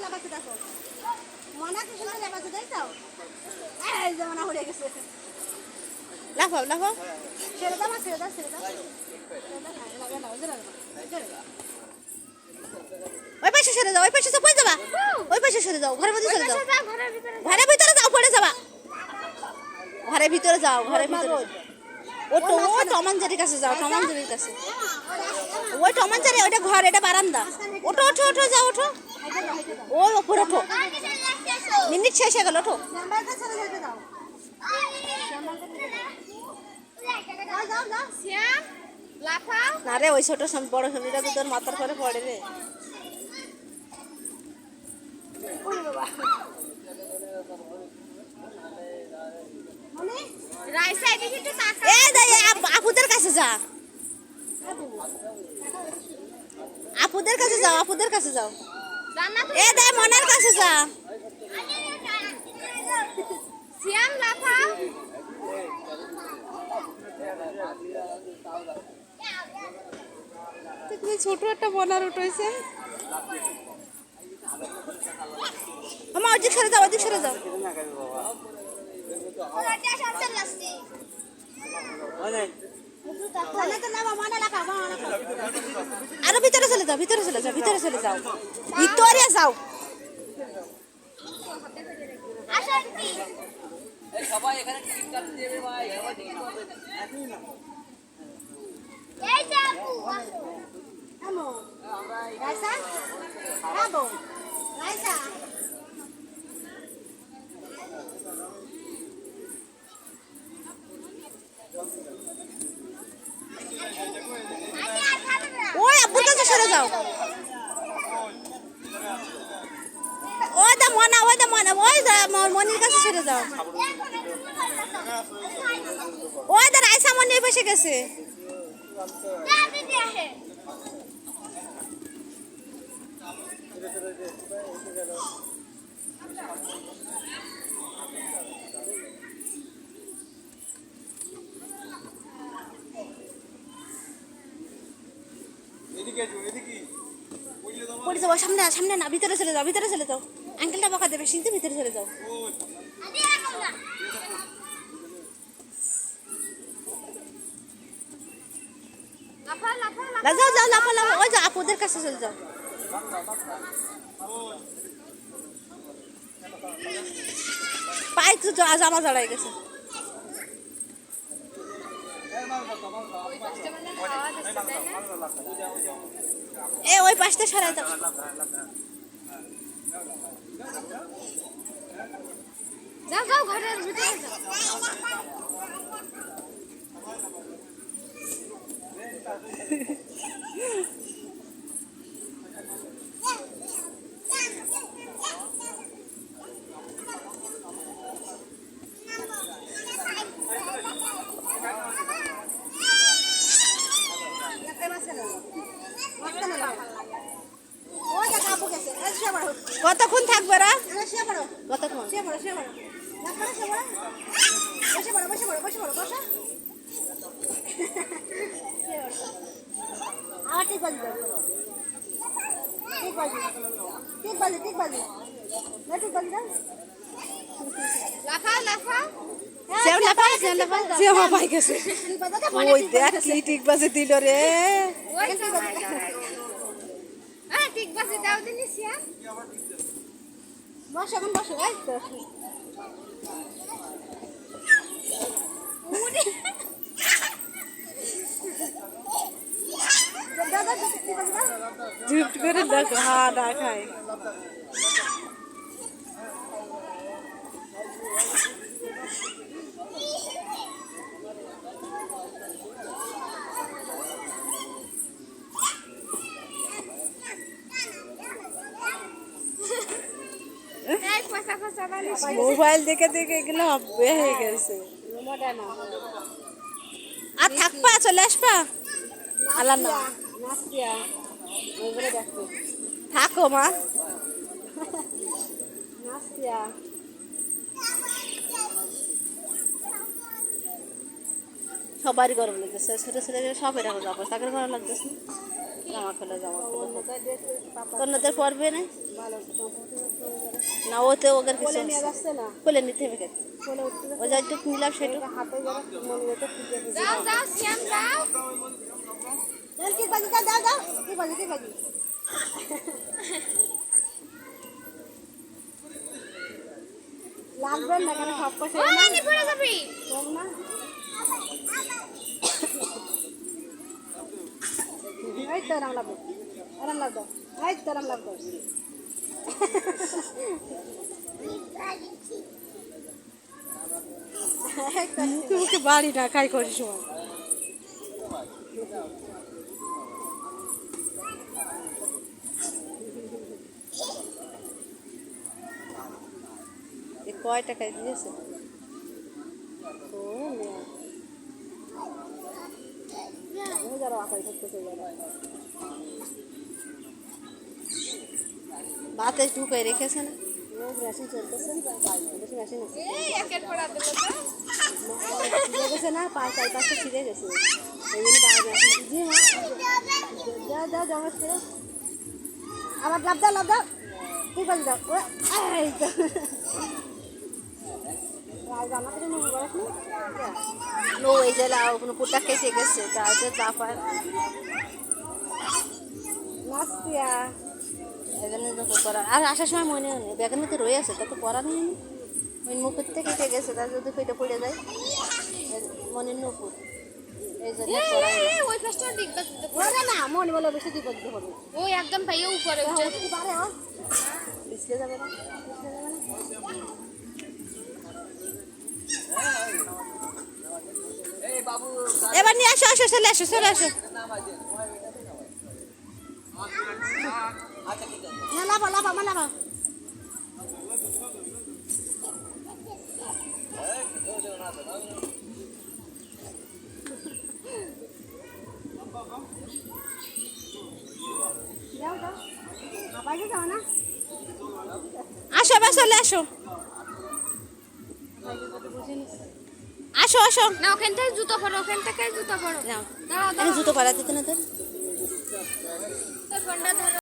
লাফাচ্ছে দেখো মনা কি সুন্দর লাফাচ্ছে দেখছো এই যে মনা উড়ে গেছে লাফাও লাফাও ছেড়ে দাও ছেড়ে দাও ছেড়ে দাও ওই পাশে সরে যাও ওই পাশে তো কই যাবা ওই পাশে সরে যাও ঘরের মধ্যে সরে যাও ঘরের ভিতরে যাও পড়ে যাবা ঘরের ভিতরে যাও ঘরের ভিতরে ওটো ও টমাঞ্জারির কাছে যাও টমাঞ্জারির কাছে ওই টমাঞ্জারি ওটা ঘর এটা বারান্দা ওঠো ওঠো ওঠো যাও ওঠো ও উপরে ওঠো মিনিট শেষ হয়ে গেল ওঠো না রে ওই ছোট বড় ছবিটা তো তোর মাথার পরে পড়ে রে আপুদের কাছে যা আপুদের কাছে যাও আপুদের কাছে যাও এ দে মনার কাছে যা সিয়াম লাফা তুমি ছোট একটা মনার উঠেছে আমার ওদিক সরে যাও ওদিক সরে যাও আরো ভিতরে চলে যাও ভিতরে চলে যাও ভিতরে চলে যাও ভিতরে যাও সবাই এখানে টিকিট কাটতে দেবে ভাই সবাই টিকিট করবে এই যে আপু আমো রাইসা আবো রাইসা ওই আপুর কাছে সরে যাও ওই দা মনা ওই দা মনির কাছে সরে যাও ওই দা রাইসা মনি বসে গেছে পড়ে যাও সামনে সামনে না ভিতরে চলে যাও ভিতরে চলে যাও আঙ্কেলটা বকা দেবে কিন্তু ভিতরে চলে যাও যাও যাও লাফা লাফা ওই যাও আপুদের কাছে চলে যাও পায়ে তো জামা জড়াই গেছে এ ওই পাশটা সরাই দাও যাও যাও ঘরের ভিতরে যাও কতক্ষণ থাকবে রা কতক্ষণ ঠিক বাজে ঠিক বাজে ঠিক বাজে ঠিক বাজে লাফা লাফা সেও লাফা সেও লাফা সেও পাই গেছে ওই দেখ কি ঠিক বাজে দিল রে হ্যাঁ ঠিক বাজে দাও দিনি সিয়া বসো এখন বসো এই তো ঝুট করে দেখো হ্যাঁ না খায় মোবাইল দেখে দেখে এগুলো হবে হয়ে গেছে আর থাকবা চলে আসবা আল্লাহ না থাকো মা সবারই গরম লাগতেছে ছোট ছোট সব এরকম যাবো তাকে গরম লাগতেছে জামা খোলা তোর নদের পড়বে না না ওতে ওদের কিছু নিয়ে যাচ্ছে না কোলে নিতে হবে কেন? কোলে উঠতে ও যেটুকু নিলাম সেটুকু হাতে যারা মনে হতো খুঁজে খুঁজে যাও যাও শ্যাম যাও কি বাজি দাও দাও দাও কি বাজি লাগবে না কেন সব পয়সা ও মানি পড়ে যাবি কম না এই তো রাম লাগবে এই তো রাম লাগবে মুখে মুখে বাড়ি না খাই করি সময় এ কয় টাকায় দিয়েছে? যারা আকাই করতেছে যারা ভাতে ঢুকে রেখেছে না? মেশিন চলতেছে বেশি মেশিন আছে এই একের পর আদর তো ছিঁড়ে গেছে না চার পাঁচটা ছিঁড়ে গেছে এই জন্য বাইরে মেশিন জি মা দাও জমা ছিঁড়ে আবার লাভ দাও ঠিক আছে দাও এই তো জানা করে নেবো বরফ নো এই যে লাও কোনো পুটা কেটে গেছে তাতে চাপা নাস্তিয়া এখানে তো করার আর আসার সময় মনে হয় বেগানে তো রয়ে আছে তা তো করার নেই ওই মুখের থেকে কেটে গেছে তার যদি পেটে পড়ে যায় মনের নুপুর এই জন্য করাই এই ওই পাশটা দিকটা ওরে না মনে বলে বেশি বিপদ হবে ওই একদম ভাইয়া উপরে উঠে কি পারে ও পিছলে যাবে না এই বাবু এবার নিয়ে আসো চলে আসো নাম আছে আচ্ছা ঠিক আছে না লাভ আমার লাভ যাও বাইরে যাও না আসো এবার চলে আসো আসো না ওখান থেকে জুতো পরো ওখান থেকে জুতো পরো নাও দাঁড়াও আমি জুতো পাড়া দিতে না তোর তোর ফোনটা ধরো